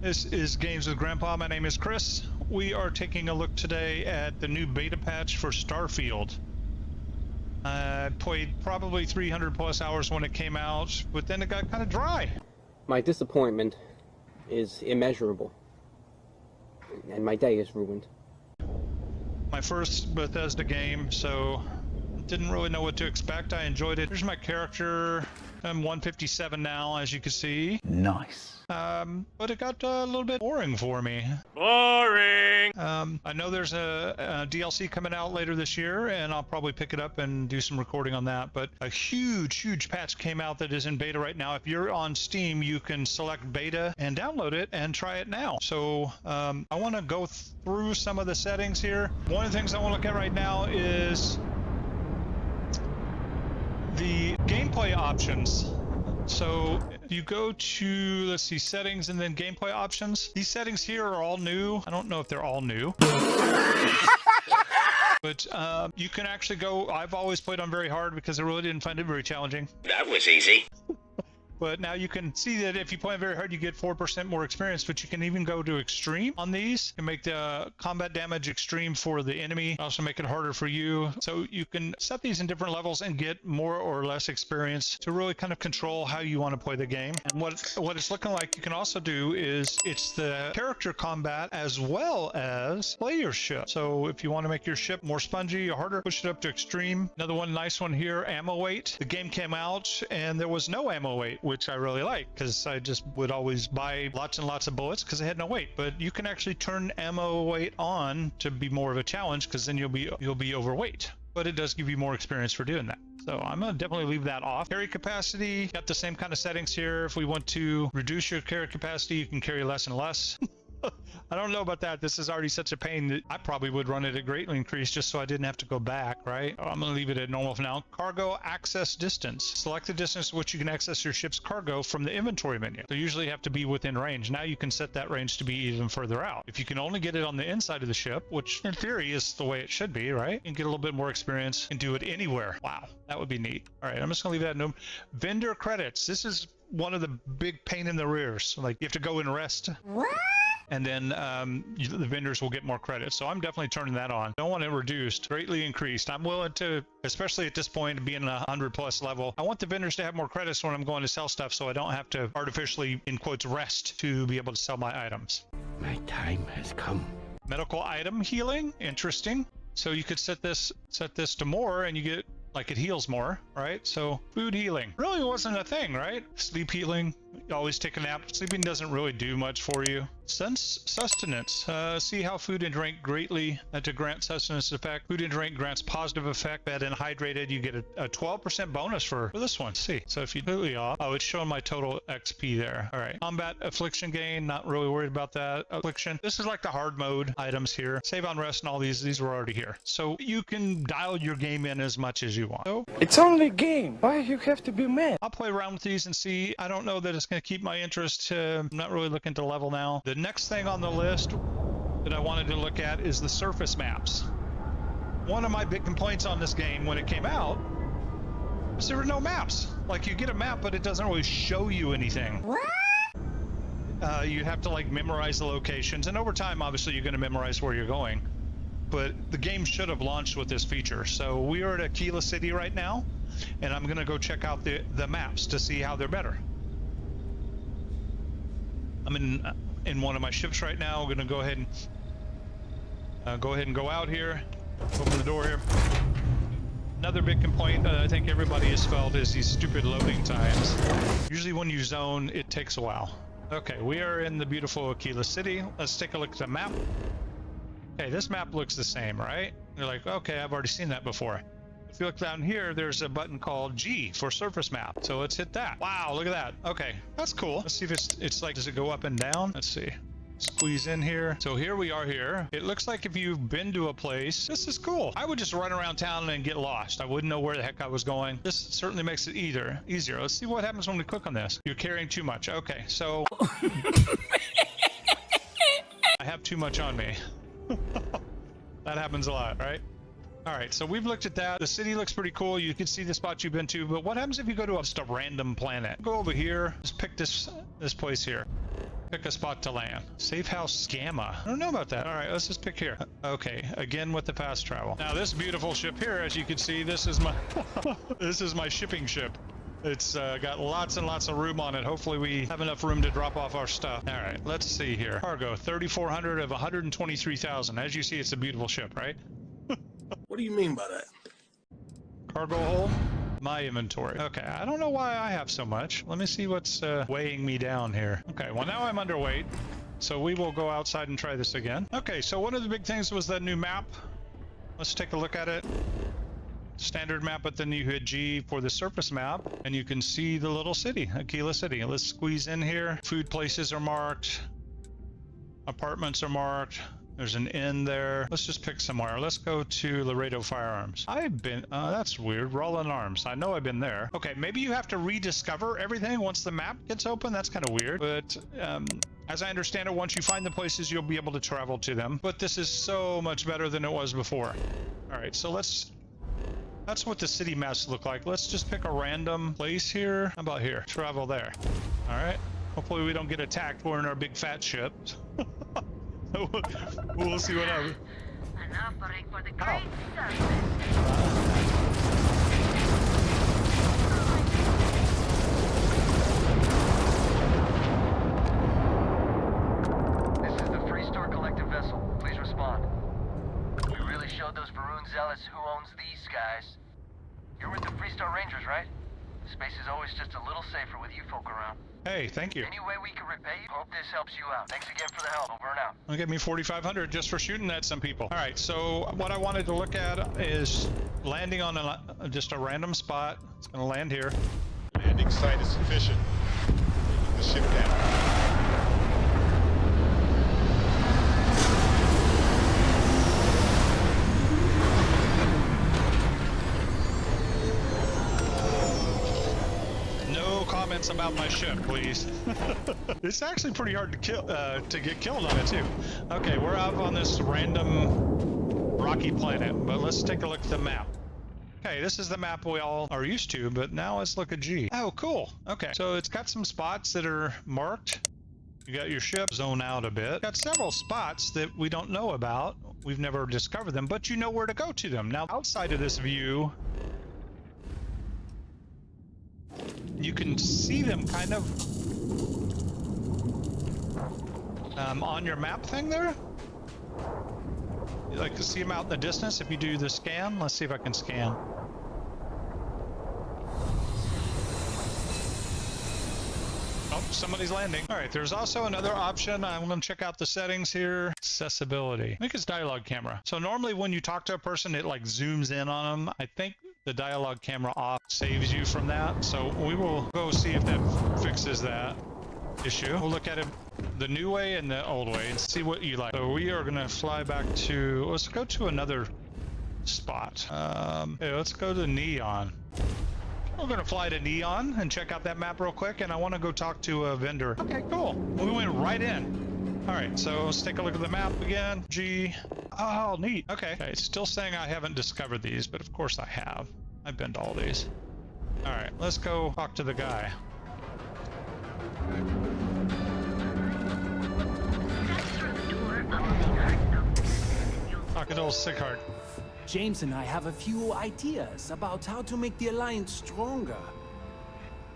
This is Games with Grandpa. My name is Chris. We are taking a look today at the new beta patch for Starfield. I played probably 300 plus hours when it came out, but then it got kind of dry. My disappointment is immeasurable, and my day is ruined. My first Bethesda game, so didn't really know what to expect. I enjoyed it. Here's my character. I'm 157 now, as you can see. Nice. But it got a little bit boring for me. Boring! I know there's a DLC coming out later this year, and I'll probably pick it up and do some recording on that. But a huge patch came out that is in beta right now. If you're on Steam, you can select beta and download it and try it now. So I want to go through some of the settings here. One of the things I want to look at right now is the gameplay options. So if you go to, let's see, settings and then gameplay options. These settings here are all new. I don't know if they're all new. But you can actually go, I've always played on very hard because I really didn't find it very challenging. That was easy. But now you can see that if you play very hard, you get 4% more experience, but you can even go to extreme on these and make the combat damage extreme for the enemy, also make it harder for you. So you can set these in different levels and get more or less experience to really kind of control how you want to play the game. And what it's looking like you can also do is it's the character combat as well as player ship. So if you want to make your ship more spongy or harder, push it up to extreme. Another one, nice one here, ammo weight. The game came out and there was no ammo weight, which I really like because I just would always buy lots and lots of bullets because I had no weight. But you can actually turn ammo weight on to be more of a challenge because then you'll be overweight. But it does give you more experience for doing that. So I'm gonna definitely leave that off. Carry capacity, got the same kind of settings here. If we want to reduce your carry capacity, you can carry less and less. I don't know about that. This is already such a pain that I probably would run it at greatly increased just so I didn't have to go back, right? I'm going to leave it at normal for now. Cargo access distance. Select the distance to which you can access your ship's cargo from the inventory menu. So you usually have to be within range. Now you can set that range to be even further out. If you can only get it on the inside of the ship, which in theory is the way it should be, right? You can get a little bit more experience and do it anywhere. Wow, that would be neat. All right, I'm just going to leave that in. Vendor credits. This is one of the big pain in the rears. Like you have to go and rest. What? And then the vendors will get more credit. So I'm definitely turning that on. Don't want it reduced, greatly increased. I'm willing to, especially at this point, being a 100 plus level, I want the vendors to have more credits when I'm going to sell stuff so I don't have to artificially, in quotes, rest to be able to sell my items. My time has come. Medical item healing, interesting. So you could set this to more and you get, like it heals more, right? So food healing really wasn't a thing, right? Sleep healing, you always take a nap. Sleeping doesn't really do much for you. Sustenance, see how food and drink greatly to grant sustenance effect. Food and drink grants positive effect. Fed and hydrated, you get a 12% bonus for this one. Let's see, so if you completely off, oh, it's showing my total XP there. All right, combat affliction gain, not really worried about that. Affliction, this is like the hard mode items here. Save on rest and all these were already here. So you can dial your game in as much as you want. So It's only a game. Why you have to be mad? I'll play around with these and see. I don't know that it's going to keep my interest. I'm not really looking to level now. The next thing on the list that I wanted to look at is the surface maps. One of my big complaints on this game when it came out was there were no maps. Like you get a map, but it doesn't really show you anything. What? You have to like memorize the locations, and over time, obviously, you're going to memorize where you're going. But the game should have launched with this feature. So we are at Aquila City right now, and I'm going to go check out the maps to see how they're better. I'm in one of my ships right now. We're going to go ahead and go out here. Open the door here. Another big complaint that I think everybody has felt is these stupid loading times. Usually when you zone, it takes a while. Okay, we are in the beautiful Aquila City. Let's take a look at the map. Okay, this map looks the same, right? You're like, okay, I've already seen that before. If you look down here, there's a button called G for surface map. So let's hit that. Wow, look at that. Okay, that's cool. Let's see if it's like, does it go up and down? Let's see. Squeeze in here. So here we are here. It looks like if you've been to a place, this is cool. I would just run around town and get lost. I wouldn't know where the heck I was going. This certainly makes it easier. Let's see what happens when we click on this. You're carrying too much. Okay, so I have too much on me. That happens a lot, right? All right, so we've looked at that. The city looks pretty cool. You can see the spots you've been to, but what happens if you go to just a random planet? Go over here, just pick this place here. Pick a spot to land. Safe house Gamma. I don't know about that. All right, let's just pick here. Okay, again with the fast travel. Now this beautiful ship here, as you can see, this is my this is my shipping ship. It's got lots and lots of room on it. Hopefully we have enough room to drop off our stuff. All right, let's see here. Cargo, 3,400 of 123,000. As you see, it's a beautiful ship, right? What do you mean by that? Cargo hold. My inventory. Okay, I don't know why I have so much. Let me see what's weighing me down here. Okay, well now I'm underweight, so we will go outside and try this again. Okay, so one of the big things was that new map. Let's take a look at it. Standard map, but then you hit G for the surface map, and you can see the little city, Aquila City. Let's squeeze in here. Food places are marked. Apartments are marked. There's an inn there. Let's just pick somewhere. Let's go to Laredo Firearms. I've been, that's weird. Roland Arms. I know I've been there. Okay, maybe you have to rediscover everything once the map gets open. That's kind of weird. But as I understand it, once you find the places, you'll be able to travel to them. But this is so much better than it was before. All right, so that's what the city maps look like. Let's just pick a random place here. How about here? Travel there. All right. Hopefully we don't get attacked. We're in our big fat ship. We'll see what happens. An offering for the great service. This is the Freestar Collective vessel. Please respond. We really showed those Varun zealots who owns these guys. You're with the Freestar Rangers, right? Space is always just a little safer with you folk around. Hey, thank you. Any way we can repay you? Hope this helps you out. Thanks again for the help. Over and out. I'll give me 4,500 just for shooting at some people. All right, so what I wanted to look at is landing on just a random spot. It's gonna land here. Landing site is sufficient. Taking the ship down. Comments about my ship, please. It's actually pretty hard to kill, to get killed on it too. Okay, we're out on this random rocky planet, but let's take a look at the map. Okay, this is the map we all are used to, but now let's look at G. Oh, cool. Okay, so it's got some spots that are marked. You got your ship zone out a bit. Got several spots that we don't know about. We've never discovered them, but you know where to go to them. Now, outside of this view, you can see them kind of on your map thing there. You like to see them out in the distance if you do the scan. Let's see if I can scan. Oh, somebody's landing. All right, there's also another option. I'm going to check out the settings here. Accessibility. I think it's dialogue camera. So normally when you talk to a person, it like zooms in on them. I think the dialogue camera off saves you from that. So we will go see if that fixes that issue. We'll look at it the new way and the old way and see what you like. So we are going to fly back to, let's go to another spot. Hey, let's go to Neon. We're going to fly to Neon and check out that map real quick, and I want to go talk to a vendor. Okay, cool. We went right in. All right, so let's take a look at the map again. G. Oh, neat. Okay. Okay, it's still saying I haven't discovered these, but of course I have. I've been to all these. All right, let's go talk to the guy. Talk to old Sighart. James and I have a few ideas about how to make the Alliance stronger.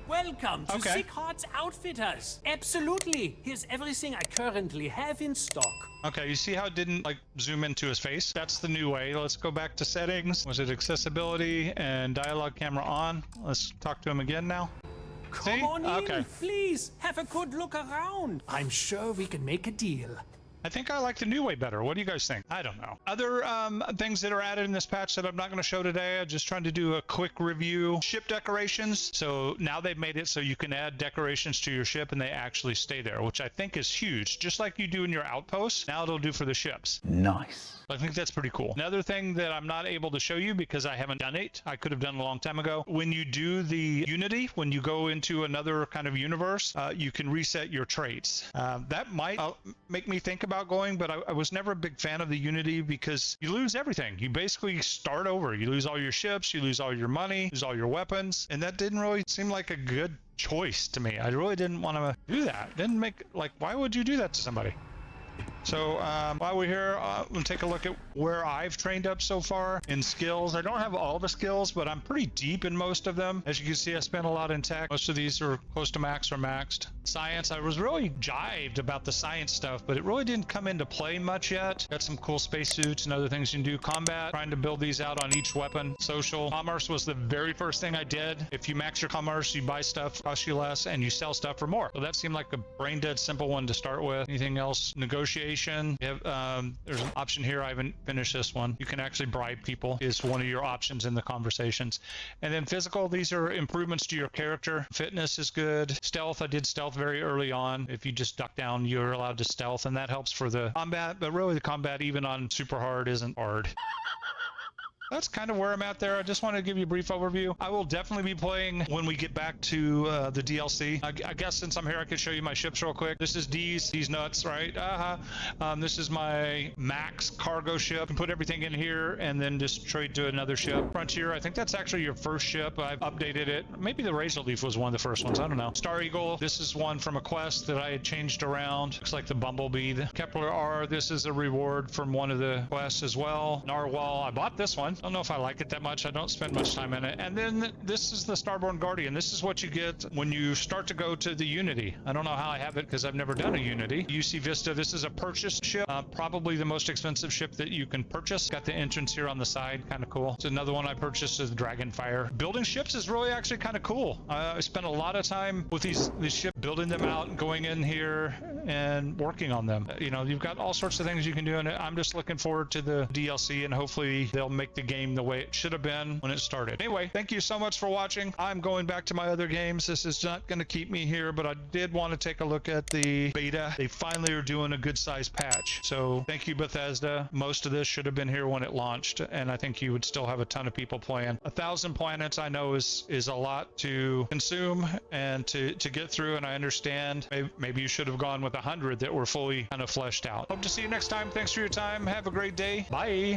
Welcome to Sickhart's Outfitters. Absolutely. Here's everything I currently have in stock. Okay, you see how it didn't like zoom into his face? That's the new way. Let's go back to settings. Was it accessibility and dialogue camera on? Let's talk to him again now. Come on in, please. Have a good look around. I'm sure we can make a deal. I think I like the new way better. What do you guys think? I don't know. Other things that are added in this patch that I'm not going to show today, I'm just trying to do a quick review. Ship decorations. So now they've made it so you can add decorations to your ship and they actually stay there, which I think is huge. Just like you do in your outposts, now it'll do for the ships. Nice. I think that's pretty cool. Another thing that I'm not able to show you because I haven't done it, I could have done a long time ago. When you do the Unity, when you go into another kind of universe, you can reset your traits. That might make me think about going, but I was never a big fan of the Unity because you lose everything. You basically start over. You lose all your ships, you lose all your money, lose all your weapons, and that didn't really seem like a good choice to me. I really didn't want to do that. Didn't make, like, why would you do that to somebody? So while we're here, we'll take a look at where I've trained up so far in skills. I don't have all the skills, but I'm pretty deep in most of them. As you can see, I spent a lot in tech. Most of these are close to max or maxed. Science, I was really jived about the science stuff, but it really didn't come into play much yet. Got some cool spacesuits and other things you can do. Combat, trying to build these out on each weapon. Social, commerce was the very first thing I did. If you max your commerce, you buy stuff, costs you less, and you sell stuff for more. So that seemed like a brain dead simple one to start with. Anything else? Negotiation. You have, there's an option here. I haven't finished this one. You can actually bribe people is one of your options in the conversations. And then physical, these are improvements to your character. Fitness is good. Stealth, I did stealth very early on. If you just duck down, you're allowed to stealth, and that helps for the combat. But really the combat, even on super hard, isn't hard. That's kind of where I'm at there. I just wanted to give you a brief overview. I will definitely be playing when we get back to the DLC. I guess since I'm here, I could show you my ships real quick. This is D's nuts, right? This is my max cargo ship. You can put everything in here and then just trade to another ship. Frontier, I think that's actually your first ship. I've updated it. Maybe the Razor Leaf was one of the first ones. I don't know. Star Eagle, this is one from a quest that I had changed around. Looks like the Bumblebee. The Kepler R, this is a reward from one of the quests as well. Narwhal, I bought this one. I don't know if I like it that much. I don't spend much time in it. And then this is the Starborn Guardian. This is what you get when you start to go to the Unity. I don't know how I have it because I've never done a Unity. UC Vista, this is a purchased ship. Probably the most expensive ship that you can purchase. Got the entrance here on the side. Kind of cool. It's another one I purchased is the Dragonfire. Building ships is really actually kind of cool. I spent a lot of time with these ships, building them out, going in here and working on them. You know, you've got all sorts of things you can do in it. I'm just looking forward to the DLC, and hopefully they'll make the game the way it should have been when it started. Anyway, thank you so much for watching. I'm going back to my other games. This is not going to keep me here, but I did want to take a look at the beta. They finally are doing a good size patch. So thank you, Bethesda. Most of this should have been here when it launched, and I think you would still have a ton of people playing. 1,000 planets I know is a lot to consume and to get through, and I understand maybe you should have gone with 100 that were fully kind of fleshed out. Hope to see you next time. Thanks for your time. Have a great day. Bye.